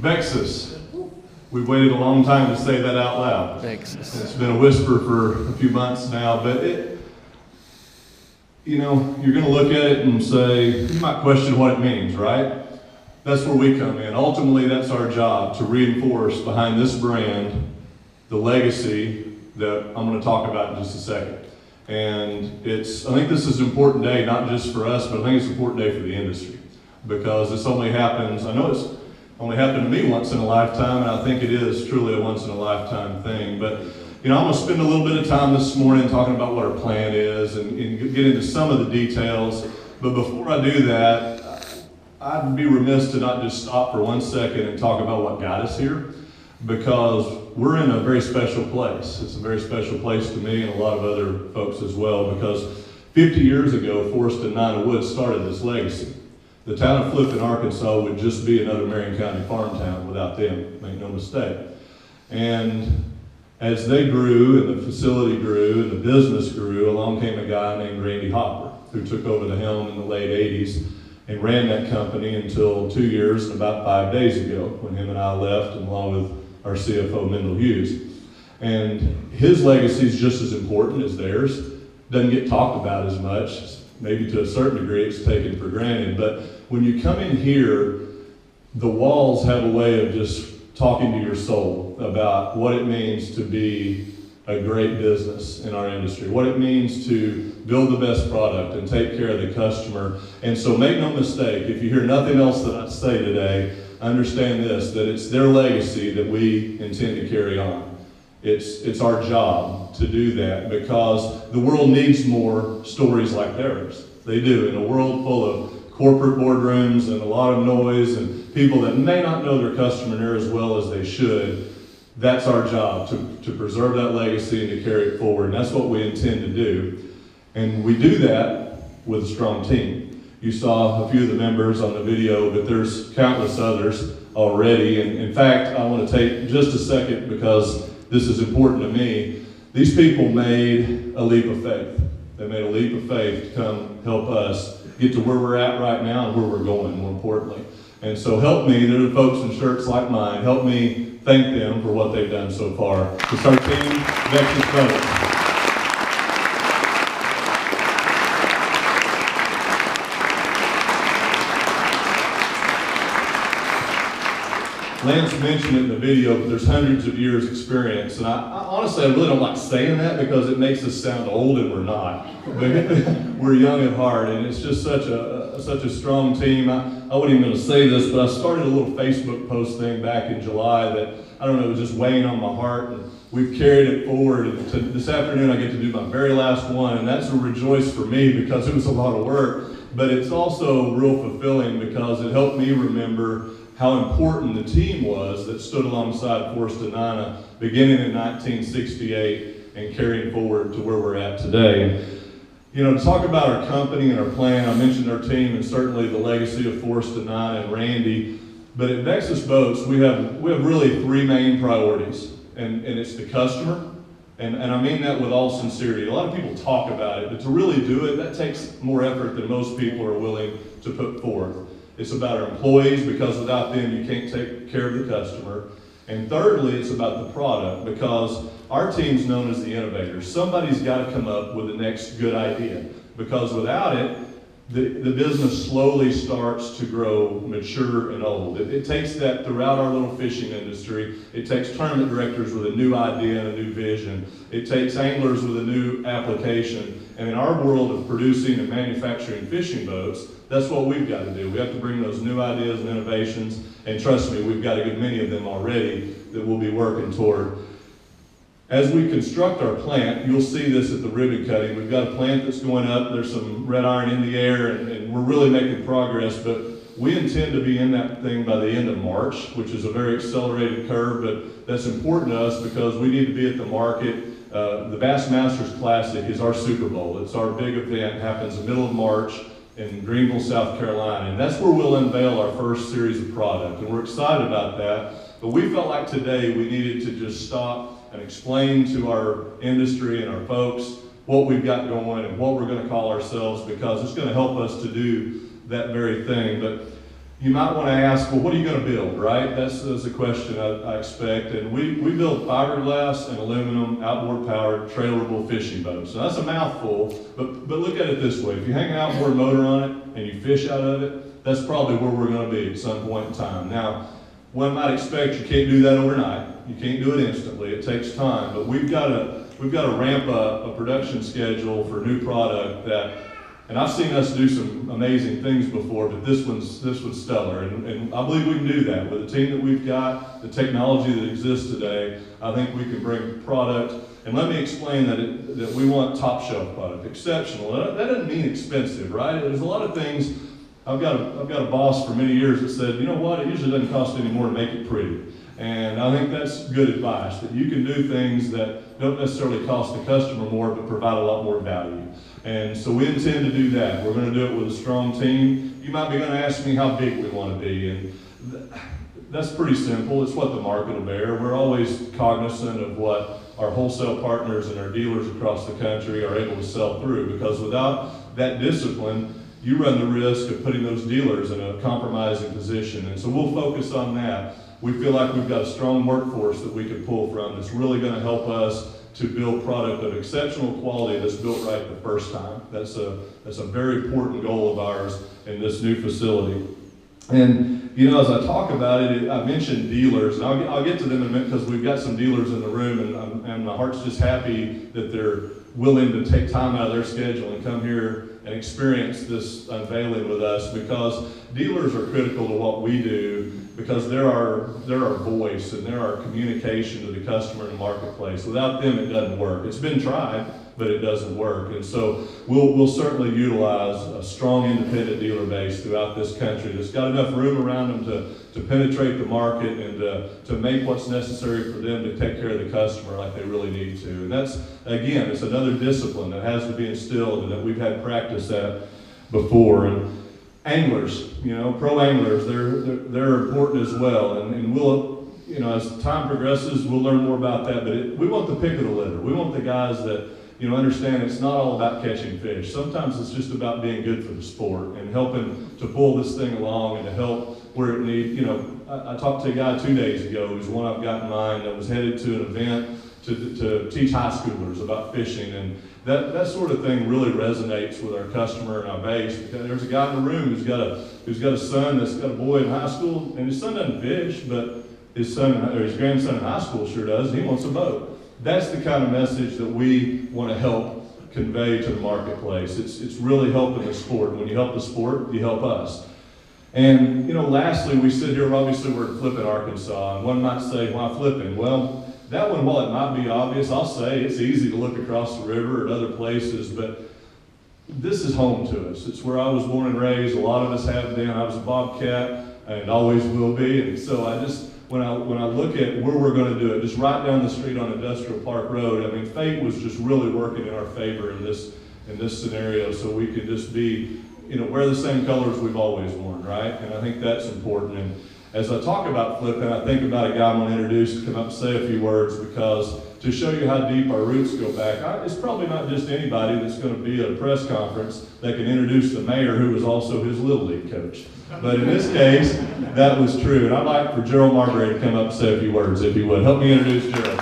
Vexus. We've waited a long time to say that out loud. Vexus. It's been a whisper for a few months now, but you're going to look at it and say, you might question what it means, right? That's where we come in. Ultimately, that's our job, to reinforce behind this brand the legacy that I'm going to talk about in just a second. And I think this is an important day, not just for us, but I think it's an important day for the industry. Because this only happens, I know it's only happened to me once in a lifetime, and I think it is truly a once in a lifetime thing. But I'm going to spend a little bit of time this morning talking about what our plan is and get into some of the details. But before I do that, I'd be remiss to not just stop for 1 second and talk about what got us here, because we're in a very special place. It's a very special place to me and a lot of other folks as well, because 50 years ago, Forest and Nina Woods started this legacy. The town of Flippin, Arkansas would just be another Marion County farm town without them, make no mistake. And as they grew and the facility grew and the business grew, along came a guy named Randy Hopper, who took over the helm in the late 80s and ran that company until 2 years and about 5 days ago, when him and I left, and along with our CFO, Mendel Hughes. And his legacy is just as important as theirs. Doesn't get talked about as much. Maybe to a certain degree it's taken for granted. But when you come in here, the walls have a way of just talking to your soul about what it means to be a great business in our industry, what it means to build the best product and take care of the customer. And so make no mistake, if you hear nothing else that I say today, understand this, that it's their legacy that we intend to carry on. It's our job to do that, because the world needs more stories like theirs. They do. In a world full of corporate boardrooms and a lot of noise and people that may not know their customer near as well as they should, that's our job, to preserve that legacy and to carry it forward. And that's what we intend to do. And we do that with a strong team. You saw a few of the members on the video, but there's countless others already. And in fact, I want to take just a second, because this is important to me. These people made a leap of faith. They made a leap of faith to come help us get to where we're at right now and where we're going, more importantly. And so help me, there are folks in shirts like mine, help me thank them for what they've done so far. It's our team, Vexus Brothers. Lance mentioned it in the video, but there's hundreds of years experience. And I honestly, I really don't like saying that, because it makes us sound old, and we're not. We're young at heart, and it's just such a strong team. I wasn't even going to say this, but I started a little Facebook post thing back in July that, I don't know, it was just weighing on my heart. And we've carried it forward. And this afternoon I get to do my very last one, and that's a rejoice for me, because it was a lot of work. But it's also real fulfilling, because it helped me remember how important the team was that stood alongside Forest and Nina beginning in 1968 and carrying forward to where we're at today. To talk about our company and our plan, I mentioned our team and certainly the legacy of Forest and Nina and Randy. But at Vexus Boats, we have really three main priorities, and it's the customer. And I mean that with all sincerity. A lot of people talk about it, but to really do it, that takes more effort than most people are willing to put forth. It's about our employees, because without them you can't take care of the customer. And thirdly, it's about the product, because our team's known as the innovators. Somebody's got to come up with the next good idea, because without it, the business slowly starts to grow mature and old. It takes that throughout our little fishing industry. It takes tournament directors with a new idea and a new vision. It takes anglers with a new application. And in our world of producing and manufacturing fishing boats, that's what we've got to do. We have to bring those new ideas and innovations, and trust me, we've got a good many of them already that we'll be working toward. As we construct our plant, you'll see this at the ribbon cutting. We've got a plant that's going up. There's some red iron in the air, and we're really making progress, but we intend to be in that thing by the end of March, which is a very accelerated curve, but that's important to us because we need to be at the market. The Bassmasters Classic is our Super Bowl. It's our big event. It happens in the middle of March in Greenville, South Carolina, and that's where we'll unveil our first series of product, and we're excited about that. But we felt like today we needed to just stop and explain to our industry and our folks what we've got going and what we're going to call ourselves, because it's going to help us to do that very thing. But You might want to ask, well, what are you going to build, right? That's a question I expect. And we build fiberglass and aluminum outboard powered trailerable fishing boats. Now that's a mouthful, but look at it this way. If you hang an outboard motor on it and you fish out of it, that's probably where we're going to be at some point in time. Now, one might expect you can't do that overnight. You can't do it instantly. It takes time, but we've got to ramp up a production schedule for new product that. And I've seen us do some amazing things before, but this one's stellar, and I believe we can do that. With the team that we've got, the technology that exists today, I think we can bring product. And let me explain that we want top shelf product, exceptional. That doesn't mean expensive, right? There's a lot of things. I've got a boss for many years that said, you know what, it usually doesn't cost any more to make it pretty. And I think that's good advice, that you can do things that don't necessarily cost the customer more, but provide a lot more value. And so we intend to do that. We're going to do it with a strong team. You might be going to ask me how big we want to be, and that's pretty simple. It's what the market will bear. We're always cognizant of what our wholesale partners and our dealers across the country are able to sell through, because without that discipline, you run the risk of putting those dealers in a compromising position. And so we'll focus on that. We feel like we've got a strong workforce that we can pull from that's really going to help us to build product of exceptional quality that's built right the first time. That's a very important goal of ours in this new facility. And you know, as I talk about it, I mentioned dealers, and I'll get to them in a minute because we've got some dealers in the room, and my heart's just happy that they're willing to take time out of their schedule and come here and experience this unveiling with us, because dealers are critical to what we do, because they're our voice and they're our communication to the customer in the marketplace. Without them, it doesn't work. It's been tried, but it doesn't work. And so we'll certainly utilize a strong independent dealer base throughout this country that's got enough room around them to penetrate the market and to make what's necessary for them to take care of the customer like they really need to. And that's, again, it's another discipline that has to be instilled and that we've had practice at before. And anglers, you know, pro anglers, they're important as well. And we'll, you know, as time progresses, we'll learn more about that. But we want the pick of the litter. We want the guys that, you know, understand it's not all about catching fish. Sometimes it's just about being good for the sport and helping to pull this thing along and to help where it needs. You know, I talked to a guy 2 days ago, who's one I've got in mind, that was headed to an event to teach high schoolers about fishing, and that sort of thing really resonates with our customer and our base. Because there's a guy in the room who's got a son that's got a boy in high school, and his son doesn't fish, but his grandson in high school sure does. He wants a boat. That's the kind of message that we want to help convey to the marketplace. It's really helping the sport. When you help the sport, you help us. And, you know, lastly, we sit here, obviously we're in Flippin, Arkansas, and one might say, why Flippin? Well, that one, while it might be obvious, I'll say it's easy to look across the river at other places, but this is home to us. It's where I was born and raised. A lot of us have been. I was a Bobcat and always will be. And so when I look at where we're going to do it, just right down the street on Industrial Park Road, I mean, fate was just really working in our favor in this scenario, so we could just be, you know, wear the same colors we've always worn, right? And I think that's important. And as I talk about Flippin, I think about a guy I'm going to introduce to come up and say a few words, because to show you how deep our roots go back, it's probably not just anybody that's going to be at a press conference that can introduce the mayor, who was also his Little League coach. But in this case, that was true. And I'd like for Gerald Marbury to come up and say a few words, if he would. Help me introduce Gerald.